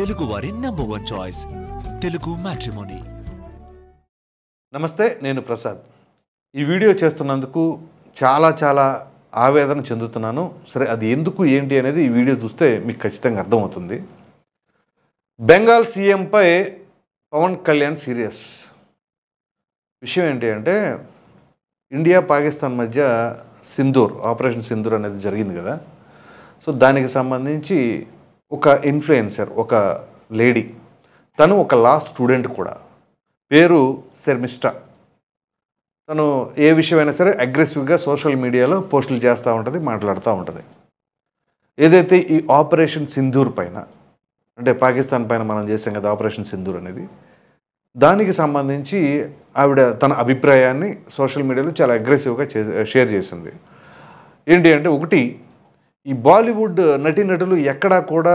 తెలుగు వారి #1 choice Telugu matrimony. నమస్తే, నేను ప్రసాద్. ఈ వీడియో చేస్తున్నందుకు చాలా ఆవేదన చెందుతున్నాను. సరే, అది ఎందుకు ఏంటి అనేది ఈ వీడియో చూస్తే మీకు ఖచ్చితంగా అర్థమవుతుంది. బెంగాల్ సీఎంపై పవన్ కళ్యాణ్ సీరియస్. విషయం ఏంటి అంటే, ఇండియా పాకిస్తాన్ మధ్య ఆపరేషన్ సింధూర్ అనేది జరిగింది కదా. సో దానికి సంబంధించి ఒక ఇన్ఫ్లుయెన్సర్, ఒక లేడీ, తను ఒక లా స్టూడెంట్ కూడా, పేరు శర్మిష్ఠా. తను ఏ విషయమైనా సరే అగ్రెసివ్గా సోషల్ మీడియాలో పోస్టులు చేస్తూ ఉంటుంది, మాట్లాడుతూ ఉంటుంది. ఏదైతే ఈ ఆపరేషన్ సింధూర్ పైన, అంటే పాకిస్తాన్ పైన మనం చేసాం కదా ఆపరేషన్ సింధూర్ అనేది, దానికి సంబంధించి ఆవిడ తన అభిప్రాయాన్ని సోషల్ మీడియాలో చాలా అగ్రెసివ్గా షేర్ చేసింది. ఏంటి అంటే, ఒకటి, ఈ బాలీవుడ్ నటీనటులు ఎక్కడా కూడా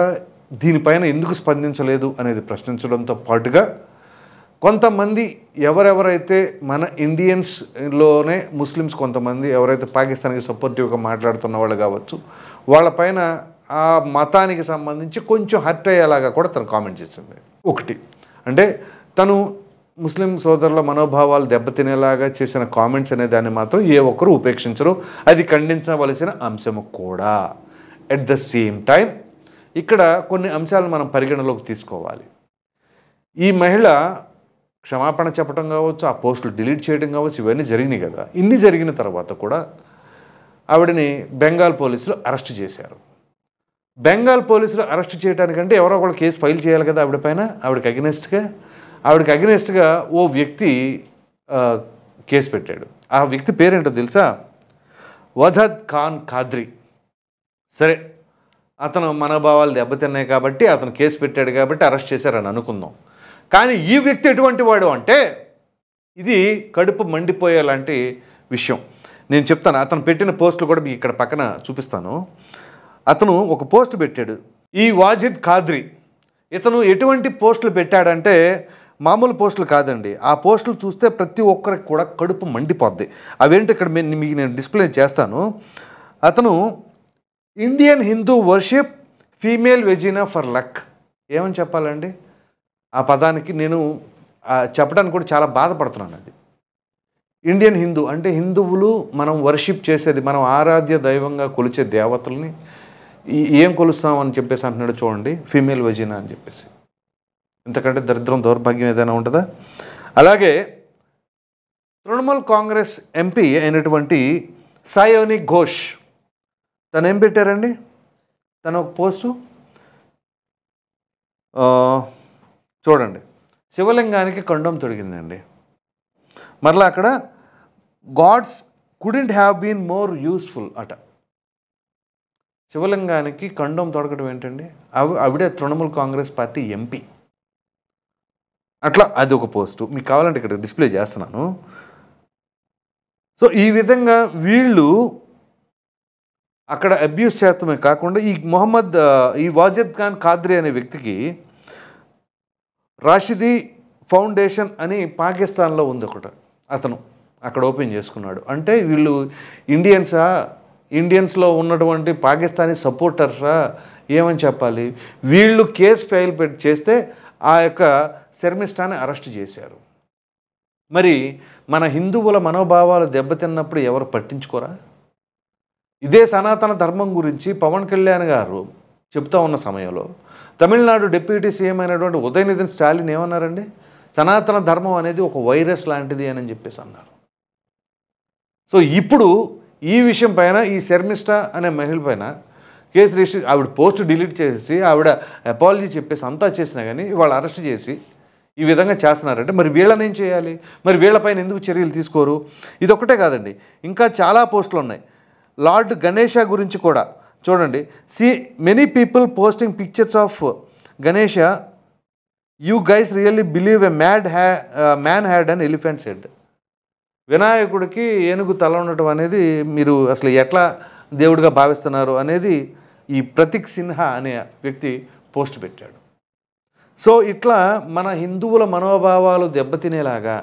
దీనిపైన ఎందుకు స్పందించలేదు అనేది ప్రశ్నించడంతో పాటుగా, కొంతమంది ఎవరెవరైతే మన ఇండియన్స్లోనే ముస్లిమ్స్ కొంతమంది ఎవరైతే పాకిస్తాన్కి సపోర్టివ్గా మాట్లాడుతున్న వాళ్ళు కావచ్చు, వాళ్ళపైన ఆ మతానికి సంబంధించి కొంచెం హర్ట్ అయ్యేలాగా కూడా తను కామెంట్ చేసింది. ఒకటి అంటే, తను ముస్లిం సోదరుల మనోభావాలు దెబ్బతినేలాగా చేసిన కామెంట్స్ అనే దాన్ని మాత్రం ఏ ఒక్కరూ ఉపేక్షించరు. అది ఖండించవలసిన అంశము కూడా. ఎట్ ద సేమ్ టైం ఇక్కడ కొన్ని అంశాలను మనం పరిగణలోకి తీసుకోవాలి. ఈ మహిళ క్షమాపణ చెప్పడం కావచ్చు, ఆ పోస్టులు డిలీట్ చేయడం కావచ్చు, ఇవన్నీ జరిగినాయి కదా. ఇన్ని జరిగిన తర్వాత కూడా ఆవిడని బెంగాల్ పోలీసులు అరెస్ట్ చేశారు. బెంగాల్ పోలీసులు అరెస్ట్ చేయడానికంటే ఎవరో కూడా కేసు ఫైల్ చేయాలి కదా ఆవిడ పైన. ఆవిడకి అగెనెస్ట్గా ఓ వ్యక్తి కేసు పెట్టాడు. ఆ వ్యక్తి పేరేంటో తెలుసా? వజద్ ఖాన్ ఖాద్రీ. సరే, అతను మనోభావాలు దెబ్బతిన్నాయి కాబట్టి అతను కేసు పెట్టాడు కాబట్టి అరెస్ట్ చేశారని అనుకుందాం. కానీ ఈ వ్యక్తి ఎటువంటి వాడు అంటే, ఇది కడుపు మండిపోయే లాంటి విషయం. నేను చెప్తాను. అతను పెట్టిన పోస్టులు కూడా మీకు ఇక్కడ పక్కన చూపిస్తాను. అతను ఒక పోస్ట్ పెట్టాడు, ఈ వాజిద్ ఖాద్రీ. ఇతను ఎటువంటి పోస్టులు పెట్టాడంటే, మామూలు పోస్టులు కాదండి. ఆ పోస్టులు చూస్తే ప్రతి ఒక్కరికి కూడా కడుపు మండిపోద్ది. అవేంటి ఇక్కడ మీకు నేను డిస్ప్లే చేస్తాను. అతను Indian Hindu worship female vagina for luck. ఏమని చెప్పాలండి ఆ పదానికి? నేను చెప్పడానికి కూడా చాలా బాధపడుతున్నాను. అది ఇండియన్ హిందూ అంటే, హిందువులు మనం వర్షిప్ చేసేది, మనం ఆరాధ్య దైవంగా కొలిచే దేవతల్ని ఏం కొలుస్తాం అని చెప్పేసి అంటున్నాడు చూడండి, ఫీమేల్ వెజినా అని చెప్పేసి. ఇంతకంటే దరిద్రం, దౌర్భాగ్యం ఏదైనా ఉంటుందా? అలాగే తృణమూల్ కాంగ్రెస్ ఎంపీ అయినటువంటి సాయోని ఘోష్, తను ఏం పెట్టారండి? తను ఒక పోస్టు చూడండి, శివలింగానికి కండం తొడిగిందండి. మరలా అక్కడ gods couldn't have been more useful అట. శివలింగానికి కండం తొడగడం ఏంటండి? ఆవిడే తృణమూల్ కాంగ్రెస్ పార్టీ ఎంపీ. అట్లా అది ఒక పోస్టు. మీకు కావాలంటే ఇక్కడ డిస్ప్లే చేస్తున్నాను. సో ఈ విధంగా వీళ్ళు అక్కడ అబ్యూస్ చేస్తమే కాకుండా, ఈ వాజిద్ ఖాన్ ఖాద్రీ అనే వ్యక్తికి రాషిదీ ఫౌండేషన్ అని పాకిస్తాన్లో ఉంది ఒకటి, అతను అక్కడ ఓపెన్ చేసుకున్నాడు. అంటే వీళ్ళు ఇండియన్స్లో ఉన్నటువంటి పాకిస్తానీ సపోర్టర్సా ఏమని చెప్పాలి? వీళ్ళు కేసు ఫైల్ చేస్తే ఆ యొక్క శర్మిష్ఠాని అరెస్ట్ చేశారు. మరి మన హిందువుల మనోభావాలు దెబ్బతిన్నప్పుడు ఎవరు పట్టించుకోరా? ఇదే సనాతన ధర్మం గురించి పవన్ కళ్యాణ్ గారు చెప్తా ఉన్న సమయంలో తమిళనాడు డిప్యూటీ సీఎం అయినటువంటి ఉదయనిధి స్టాలిన్ ఏమన్నారండి? సనాతన ధర్మం అనేది ఒక వైరస్ లాంటిది అని చెప్పేసి అన్నారు. సో ఇప్పుడు ఈ విషయం పైన, ఈ శర్మిష్ఠా అనే మహిళ పైన కేసు రిజిస్టర్, ఆవిడ పోస్ట్ డిలీట్ చేసి ఆవిడ అపాలజీ చెప్పేసి అంతా చేసినా కానీ వాళ్ళు అరెస్ట్ చేసి ఈ విధంగా చేస్తున్నారంటే, మరి వీళ్ళని ఏం చేయాలి? మరి వీళ్ళపైన ఎందుకు చర్యలు తీసుకోరు? ఇదొక్కటే కాదండి, ఇంకా చాలా పోస్టులు ఉన్నాయి. లార్డ్ గణేష గురించి కూడా చూడండి. Many people posting pictures of Ganesha. You guys really believe a man had an elephants head. వినాయకుడికి ఏనుగు తల ఉండటం అనేది మీరు అసలు ఎట్లా దేవుడిగా భావిస్తున్నారు అనేది ఈ ప్రతీక్ సిన్హా అనే వ్యక్తి పోస్ట్ పెట్టాడు. సో ఇట్లా మన హిందువుల మనోభావాలు దెబ్బతినేలాగా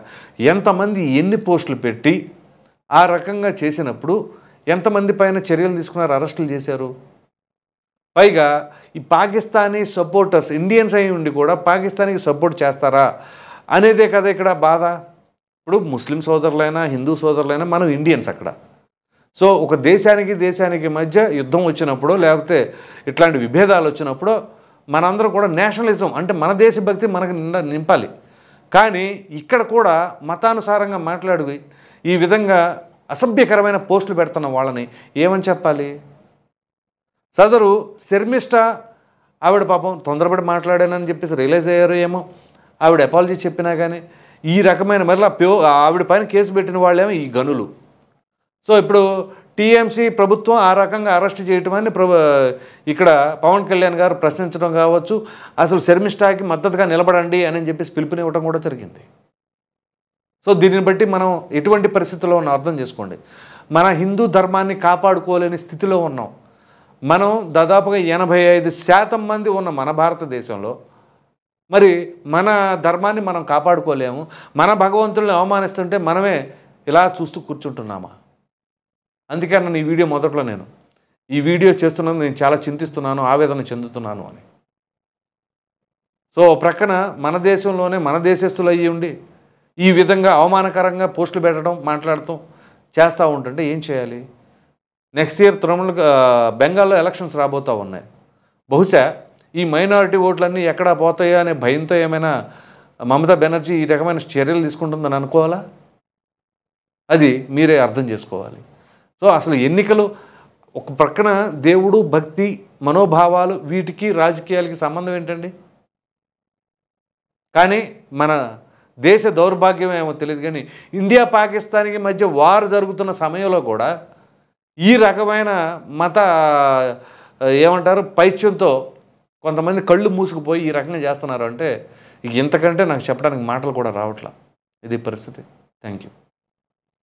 ఎంతమంది ఎన్ని పోస్టులు పెట్టి ఆ రకంగా చేసినప్పుడు ఎంతమంది పైన చర్యలు తీసుకున్నారు, అరెస్టులు చేశారు? పైగా ఈ పాకిస్తానీ సపోర్టర్స్ ఇండియన్స్ అయి ఉండి కూడా పాకిస్తాన్కి సపోర్ట్ చేస్తారా అనేదే కదా ఇక్కడ బాధ. ఇప్పుడు ముస్లిం సోదరులైనా హిందూ సోదరులైనా మనం ఇండియన్స్ అక్కడ. సో ఒక దేశానికి మధ్య యుద్ధం వచ్చినప్పుడు లేకపోతే ఇట్లాంటి విభేదాలు వచ్చినప్పుడు మనందరం కూడా నేషనలిజం అంటే మన దేశభక్తి మనకు నింపాలి. కానీ ఇక్కడ కూడా మతానుసారంగా మాట్లాడి ఈ విధంగా అసభ్యకరమైన పోస్టులు పెడుతున్న వాళ్ళని ఏమని చెప్పాలి? సదరు శర్మిష్ఠ ఆవిడ పాపం తొందరపడి మాట్లాడానని చెప్పేసి రియలైజ్ అయ్యారు ఏమో, ఆవిడ అపాలజీ చెప్పినా కానీ ఈ రకమైన మరలా ఆవిడ పైన కేసు పెట్టిన వాళ్ళేమో ఈ గనులు. సో ఇప్పుడు టీఎంసీ ప్రభుత్వం ఆ రకంగా అరెస్ట్ చేయటం అని ఇక్కడ పవన్ కళ్యాణ్ గారు ప్రశ్నించడం కావచ్చు, అసలు శర్మిష్ఠకి మద్దతుగా నిలబడండి అని చెప్పేసి పిలుపునివ్వడం కూడా జరిగింది. సో దీనిని బట్టి మనం ఎటువంటి పరిస్థితుల్లో ఉన్నాం అర్థం చేసుకోండి. మన హిందూ ధర్మాన్ని కాపాడుకోలేని స్థితిలో ఉన్నాం. మనం దాదాపుగా 85% మంది ఉన్న మన భారతదేశంలో మరి మన ధర్మాన్ని మనం కాపాడుకోలేము. మన భగవంతుల్ని అవమానిస్తుంటే మనమే ఇలా చూస్తూ కూర్చుంటున్నామా? అందుకే అన్న ఈ వీడియో మొదట్లో నేను ఈ వీడియో చేస్తున్నాను, నేను చాలా చింతిస్తున్నాను, ఆవేదన చెందుతున్నాను అని. సో ప్రక్కన మన దేశంలోనే మన దేశస్తులు అయ్యి ఉండి ఈ విధంగా అవమానకరంగా పోస్టులు పెట్టడం మాట్లాడటం చేస్తూ ఉంటుంటే ఏం చేయాలి? నెక్స్ట్ ఇయర్ బెంగాల్లో ఎలక్షన్స్ రాబోతూ ఉన్నాయి. బహుశా ఈ మైనారిటీ ఓట్లన్నీ ఎక్కడా పోతాయో అనే భయంతో ఏమైనా మమతా బెనర్జీ ఈ రకమైన చర్యలు తీసుకుంటుందని అనుకోవాలా? అది మీరే అర్థం చేసుకోవాలి. సో అసలు ఎన్నికలు ఒక ప్రక్కన దేవుడు భక్తి మనోభావాలు వీటికి రాజకీయాలకి సంబంధం ఏంటండి? కానీ మన దేశ దౌర్భాగ్యం ఏమో తెలియదు కానీ ఇండియా పాకిస్తాన్కి మధ్య వార్ జరుగుతున్న సమయంలో కూడా ఈ రకమైన మత ఏమంటారు పైత్యంతో కొంతమంది కళ్ళు మూసుకుపోయి ఈ రకంగా చేస్తున్నారు అంటే ఇంతకంటే నాకు చెప్పడానికి మాటలు కూడా రావట్లా. ఇది పరిస్థితి. Thank you.